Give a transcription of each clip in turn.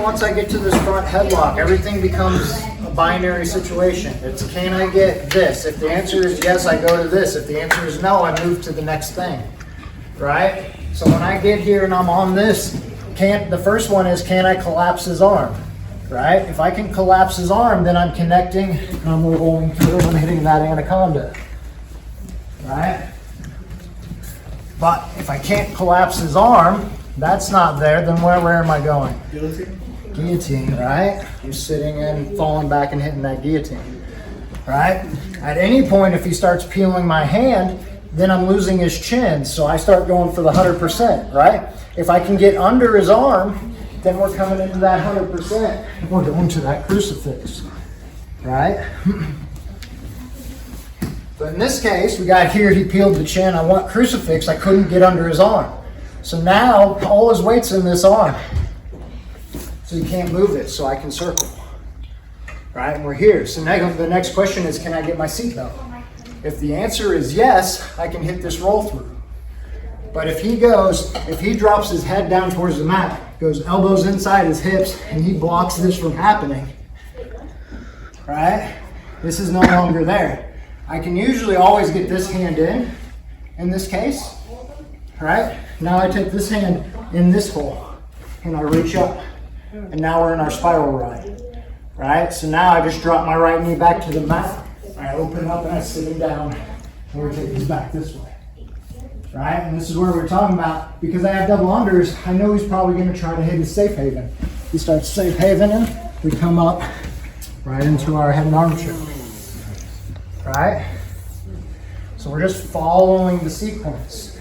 once I get to this front headlock, everything becomes a binary situation. It's can I get this? If the answer is yes, I go to this. If the answer is no, I move to the next thing, right? So when I get here and I'm on this, the first one is can I collapse his arm, right? If I can collapse his arm, then I'm connecting and I'm rolling through and I'm hitting that anaconda, right? But if I can't collapse his arm, that's not there, then where am I going? Guillotine? Guillotine, right? I'm sitting and falling back and hitting that guillotine, right? At any point, if he starts peeling my hand, then I'm losing his chin, so I start going for the 100%, right? If I can get under his arm, then we're coming into that 100%, and we're going to that crucifix, right? But in this case, we got here, he peeled the chin, I want crucifix, I couldn't get under his arm. So now, all his weight's in this arm. So you can't move it, so I can circle. Right, and we're here. So now the next question is, can I get my seatbelt? If the answer is yes, I can hit this roll through. But if he drops his head down towards the mat, goes elbows inside his hips, and he blocks this from happening, right? This is no longer there. I can usually always get this hand in this case, right? Now I take this hand in this hole, and I reach up, and now we're in our spiral ride, right? So now I just drop my right knee back to the mat, I open up and I sit him down, and we take this back this way, right? And this is where we're talking about, because I have double unders, I know he's probably gonna try to hit his safe haven. He starts safe havening, we come up right into our head and arm shift. Right? So we're just following the sequence,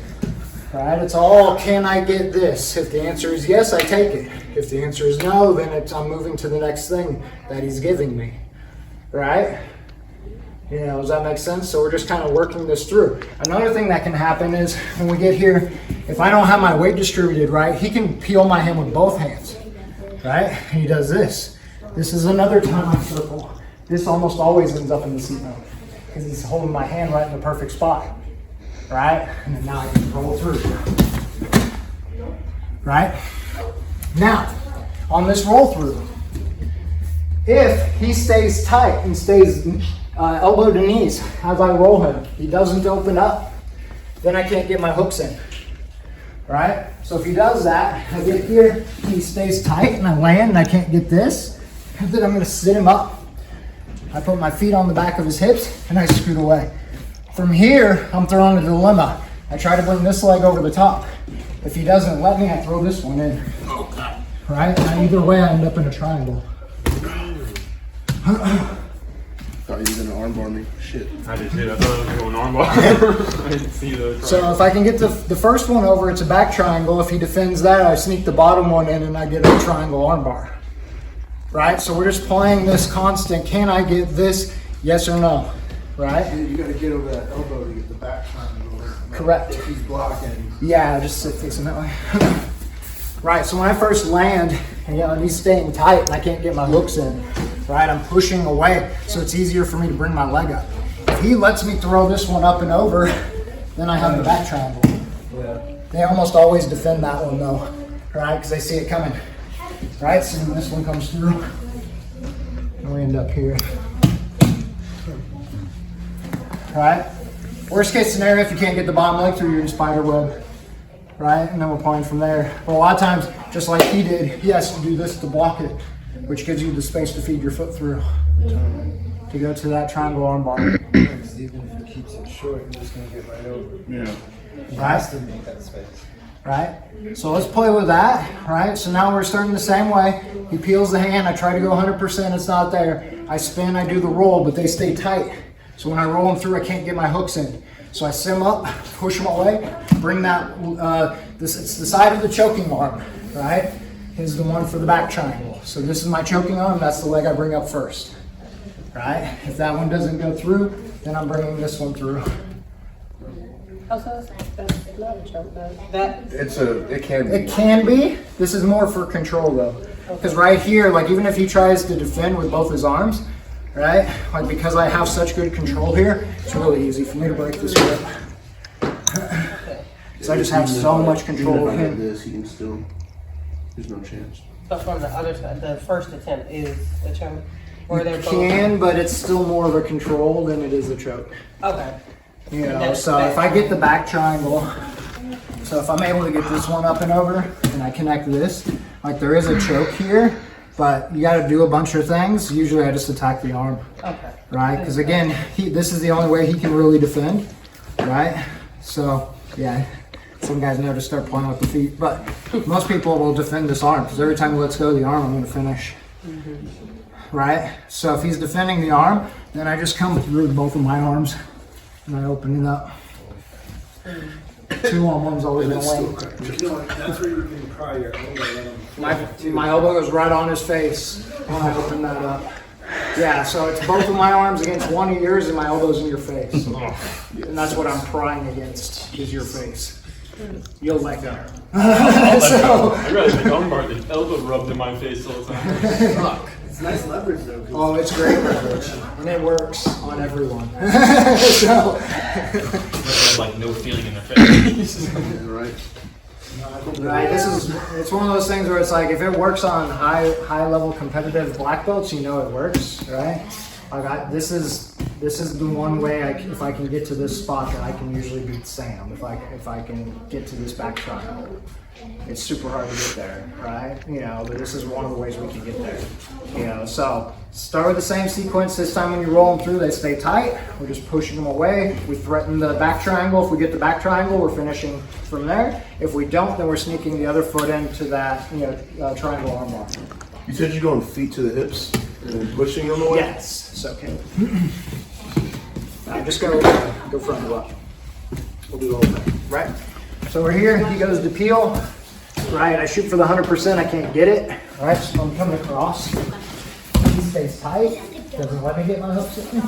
right? It's all, can I get this? If the answer is yes, I take it. If the answer is no, then I'm moving to the next thing that he's giving me, right? You know, does that make sense? So we're just kind of working this through. Another thing that can happen is when we get here, if I don't have my weight distributed right, he can peel my hand with both hands, right? And he does this. This is another time I circle. This almost always ends up in the seatbelt, because he's holding my hand right in the perfect spot, right? And then now I can roll through, right? Now, on this roll through, if he stays tight and stays elbow to knees as I roll him, he doesn't open up, then I can't get my hooks in, right? So if he does that, I get here, he stays tight and I land and I can't get this, then I'm gonna sit him up. I put my feet on the back of his hips and I scoot away. From here, I'm throwing a dilemma. I try to bring this leg over the top. If he doesn't let me, I throw this one in. Right? And either way, I end up in a triangle. Thought you were gonna armbar me. Shit. I did too. I thought I was going armbar. I didn't see the triangle. So if I can get the first one over, it's a back triangle. If he defends that, I sneak the bottom one in and I get a triangle armbar. Right? So we're just playing this constant, can I get this, yes or no, right? You gotta get over that elbow to get the back triangle. Correct. If he's blocking. Yeah, just sit facing that way. Right, so when I first land, and he's staying tight and I can't get my hooks in, right? I'm pushing away, so it's easier for me to bring my leg up. If he lets me throw this one up and over, then I have the back triangle. Yeah. They almost always defend that one though, right? Because they see it coming. Right, so when this one comes through, and we end up here. Right? Worst case scenario, if you can't get the bottom leg through, you're in spider web. Right? And then we're playing from there. But a lot of times, just like he did, he has to do this to block it, which gives you the space to feed your foot through. To go to that triangle armbar. Even if he keeps it short, you're just going to get right over. Yeah. He has to make that space. Right? So let's play with that, right? So now we're starting the same way. He peels the hand, I try to go 100%, it's not there. I spin, I do the roll, but they stay tight. So when I roll them through, I can't get my hooks in. So I sim up, push them away, bring that, it's the side of the choking arm, right? Is the one for the back triangle. So this is my choking arm, that's the leg I bring up first, right? If that one doesn't go through, then I'm bringing this one through. Also, that's not a choke though. It can be. It can be. This is more for control though. Because right here, like even if he tries to defend with both his arms, right? Like because I have such good control here, it's really easy for me to break this grip. So I just have so much control of Even if I him. get this, he can still, there's no chance. But from the other side, the first attempt is a choke. Or they're both. Can, but it's still more of a control than it is a choke. Okay. You know, That's so if I bad. get the back triangle, so if I'm able to get this one up and over and I connect this, like there is a choke here, but you got to do a bunch of things. Usually I just attack the arm, Okay. right? Because again, this is the only way he can really defend, right? So yeah, some guys know to start playing with the feet, but most people will defend this arm because every time he lets go of the arm, I'm going to finish. Right? So if he's defending the arm, then I just come through both of my arms and I open it up. 2-on-1's always And been it's still lame. cracked. You know, that's where you can pry your elbow. My elbow goes right on his face when I open that up. Yeah, so it's both of my arms against one of yours and my elbow's in your face. And that's what I'm prying against, is your face. You'll let go. I'd rather take armbar than elbow rubbed in my face all the time. Fuck. It's nice leverage though. 'Cause Oh, it's great leverage, and it works on everyone. So, Like no feeling in their face. Yeah, right. right, it's one of those things where it's like if it works on high level competitive black belts, you know it works, right? This is the one way if I can get to this spot that I can usually beat Sam if I can get to this back triangle. It's super hard to get there, right? You know, but this is one of the ways we can get there. You know, so start with the same sequence. This time when you roll them through, they stay tight. We're just pushing them away. We threaten the back triangle. If we get the back triangle, we're finishing from there. If we don't, then we're sneaking the other foot into that, triangle armbar. You said you're going feet to the hips and pushing them away? Yes, it's okay. Just go front and left. We'll do the whole thing, right? So we're here, he goes to peel, right? I shoot for the 100%, I can't get it, right? So I'm coming across. He stays tight, doesn't let me get my hooks in.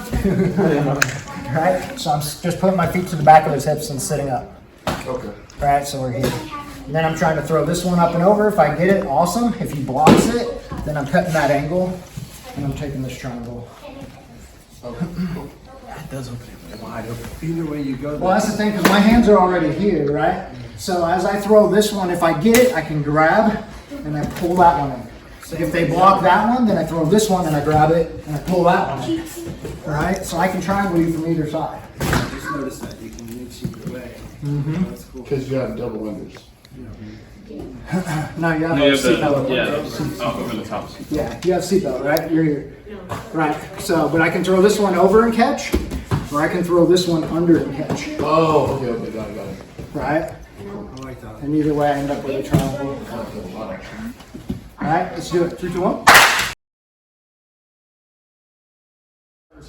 Right? So I'm just putting my feet to the back of his hips and sitting up. Okay. Right, so we're here. And then I'm trying to throw this one up and over. If I get it, awesome. If he blocks it, then I'm cutting that angle and I'm taking this triangle. That does open it wide open. either way you go. Well, that's the thing, because my hands are already here, right? So as I throw this one, if I get it, I can grab and I pull that one in. So if they block that one, then I throw this one and I grab it and I pull that one in. Right? So I can triangle you from either side. Just notice that you can mix either way. That's cool. Because you have double unders. No, you have You a have seatbelt. over the top. Yeah, you have seatbelt, right? You're here. Right. So, but I can throw this one over and catch, or I can throw this one under and catch. Oh, okay, got it. Right? I like that. And either way, I end up with a triangle. All right, let's do it. 3, 2, 1.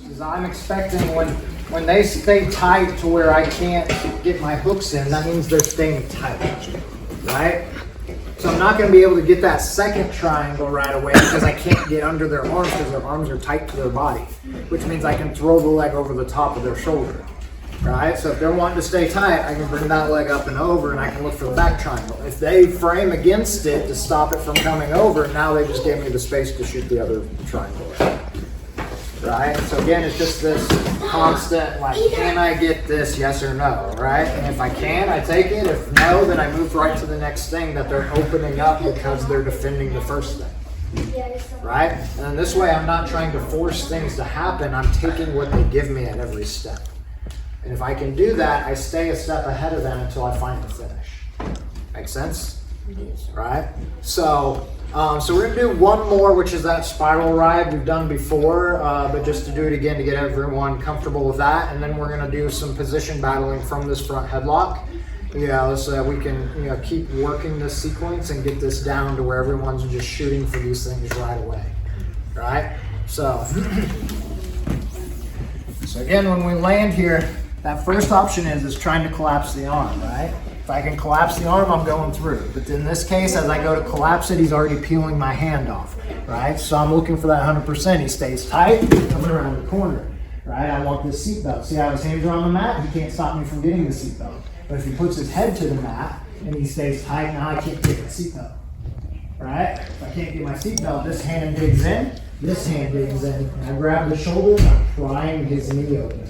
Because I'm expecting when they stay tight to where I can't get my hooks in, that means they're staying tight, right? So I'm not going to be able to get that second triangle right away because I can't get under their arms because their arms are tight to their body, which means I can throw the leg over the top of their shoulder, right? So if they're wanting to stay tight, I can bring that leg up and over and I can look for the back triangle. If they frame against it to stop it from coming over, now they just gave me the space to shoot the other triangle. Right? So again, it's just this constant, like, can I get this, yes or no, right? And if I can, I take it. If no, then I move right to the next thing that they're opening up because they're defending the first thing, right? And then this way, I'm not trying to force things to happen. I'm taking what they give me at every step. And if I can do that, I stay a step ahead of them until I find the finish. Make sense? Right? So we're gonna do one more, which is that spiral ride we've done before, but just to do it again to get everyone comfortable with that. And then we're gonna do some position battling from this front headlock. So that we can keep working this sequence and get this down to where everyone's just shooting for these things right away. Right? So again, when we land here, that first option is trying to collapse the arm, right? If I can collapse the arm, I'm going through. But in this case, as I go to collapse it, he's already peeling my hand off, right? So I'm looking for that 100%. He stays tight, coming around the corner, right? I want this seatbelt. See how his hands are on the mat? He can't stop me from getting the seatbelt. But if he puts his head to the mat and he stays tight, now I can't get the seatbelt, right? If I can't get my seatbelt, this hand digs in, this hand digs in. And I grab the shoulder and I'm prying his knee open,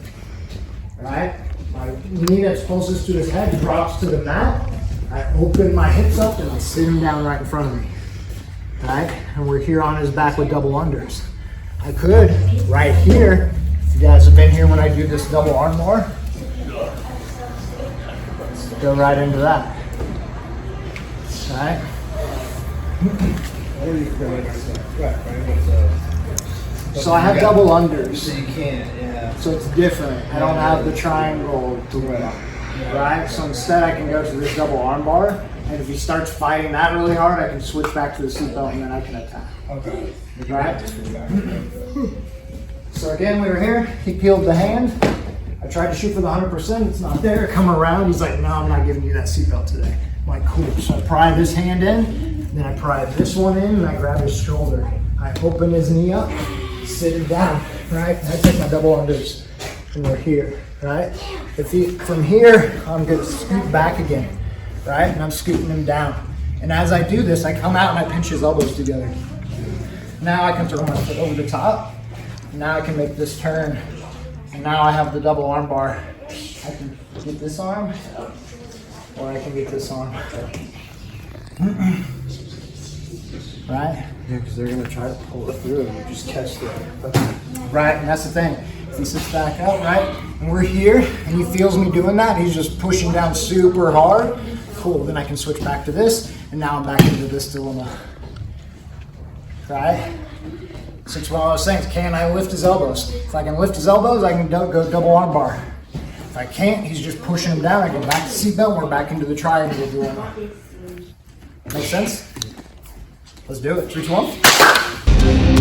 right? My knee that's closest to his head drops to the mat. I open my hips up and I sit him down right in front of me. right? And we're here on his back with double unders. I could, right here, if you guys have been here when I do this double arm bar, go right into that, right? Or you can go like that. Right, with So I have double unders, so you can't, yeah. so it's different. I don't have the triangle to right? So instead I can go to this double arm bar, and if he starts fighting that really hard, I can switch back to the seatbelt and then I can attack, Okay. right? So again, we were here, he peeled the hand. I tried to shoot for the 100%, it's not there. Come around, he's like, no, I'm not giving you that seatbelt today. I'm like, cool. So I pry this hand in, then I pry this one in, and I grab his shoulder. I open his knee up, sit him down, right? And I take my double unders, and we're here, right? If he, from here, I'm gonna scoot back again, right? And I'm scooting him down. And as I do this, I come out and I pinch his elbows together. Now I can throw my foot over the top. Now I can make this turn. And now I have the double arm bar. I can get this arm, or I can get this arm. Right? Yeah, because they're gonna try to pull it through and you just catch the. Right, and that's the thing. If he sits back up, right, and we're here, and he feels me doing that, he's just pushing down super hard. Cool, then I can switch back to this, and now I'm back into this dilemma. Right? So it's what I was saying, can I lift his elbows? If I can lift his elbows, I can go double arm bar. If I can't, he's just pushing him down. I go back to seatbelt, and we're back into the triangle dilemma. Make sense? Let's do it. 3, 2, 1.